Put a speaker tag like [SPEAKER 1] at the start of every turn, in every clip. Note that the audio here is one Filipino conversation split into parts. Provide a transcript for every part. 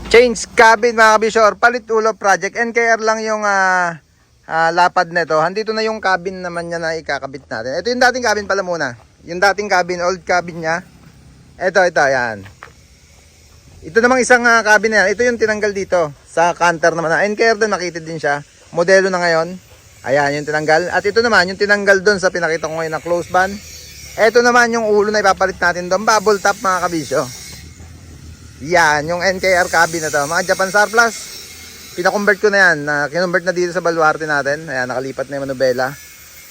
[SPEAKER 1] Change cabin mga kabisyo or palit ulo project. NKR lang yung lapad nito. Handito na yung cabin naman niya na ikakabit natin. Ito yung dating cabin pala muna. Yung dating cabin, old cabin niya. Ito, yan. Ito namang isang cabin na yan. Ito yung tinanggal dito. Sa canter naman. NKR din, makitid din siya. Modelo na ngayon. Ayan, yung tinanggal. At ito naman, yung tinanggal doon sa pinakita ko ngayon na close band. Ito naman yung ulo na ipapalit natin doon. Bubble top mga kabisyo. Yan, yung NKR cabin na to. Mga Japan surplus. Pinakonvert ko na yan. Kinonvert na dito sa baluarte natin. Ayan, nakalipat na yung manubela.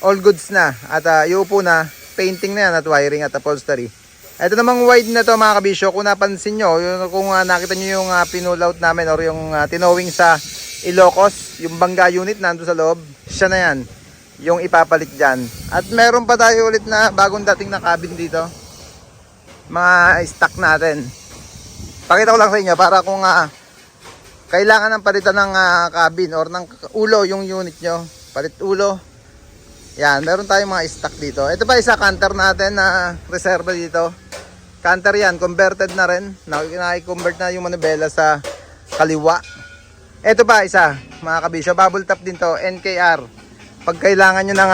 [SPEAKER 1] All goods na. At iupo na. Painting na yan at wiring at upholstery. Ito namang wide na to mga kabisyo. Kung napansin nyo, kung nakita nyo yung pinull out namin or yung tinowing sa Ilocos, yung bangga unit nando sa loob, siya na yan. Yung ipapalit dyan. At meron pa tayo ulit na bagong dating na cabin dito. Mga stock natin. Pakita ko lang sa inyo para kung kailangan ng palitan ng cabin or ng ulo yung unit nyo. Palit ulo. Yan, meron tayong mga stock dito. Ito pa isa canter natin na reserva dito. Canter yan, converted na rin. Naki-convert na yung manubela sa kaliwa. Ito pa isa, mga kabisyo. Bubble top din to, NKR. Pag kailangan nyo ng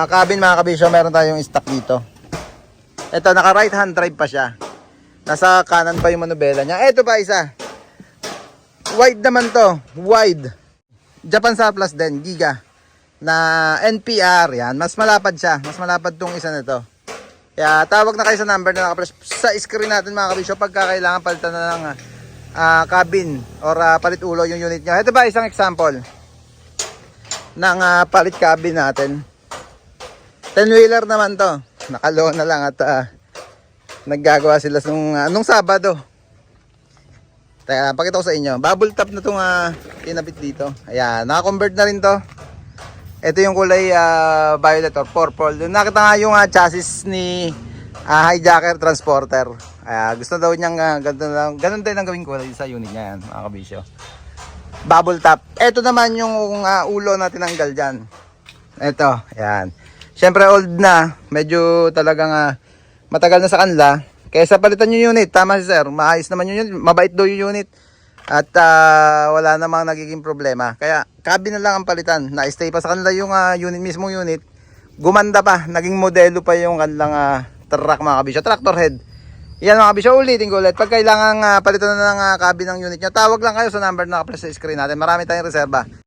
[SPEAKER 1] cabin mga kabisyo, meron tayong stock dito. Ito, naka right hand drive pa siya. Nasa kanan pa yung manubela niya. Ito pa isa. Wide naman to. Wide. Japan surplus din. Giga. Na NPR. Yan. Mas malapad siya. Mas malapad tong isa na to. Kaya tawag na kayo sa number na nakapress sa screen natin mga kabisyo. Pagka kailangan palitan na ng cabin or palit ulo yung unit nyo. Ito ba isang example ng palit cabin natin. 10-wheeler naman to. Nakaloan na lang at naggagawa sila nung Sabado. Teka, pakita ko sa inyo. Bubble top na itong kinabit dito. Ayan, naka-convert na rin to. Ito yung kulay violet or purple. Doon nakita nga yung chassis ni hijacker transporter. Gusto daw niyang ganun din ang gawing kulay sa unit niya yan, mga kabisyo. Bubble top. Ito naman yung ulo na tinanggal dyan. Ito, ayan. Siyempre old na. Medyo talagang matagal na sa kanila. Kaya sa palitan yung unit, tama si sir, maayos naman yung unit, mabait daw yung unit. At wala namang nagiging problema. Kaya cabin na lang ang palitan. Na-stay pa sa kanila yung unit, mismong unit. Gumanda pa, naging modelo pa yung kanilang truck mga kabisyo, tractor head. Yan mga kabisyo, ulitin ko ulit. Pag kailangan palitan na ng cabin ng unit nyo, tawag lang kayo sa number na nakapress sa screen natin. Marami tayong reserba.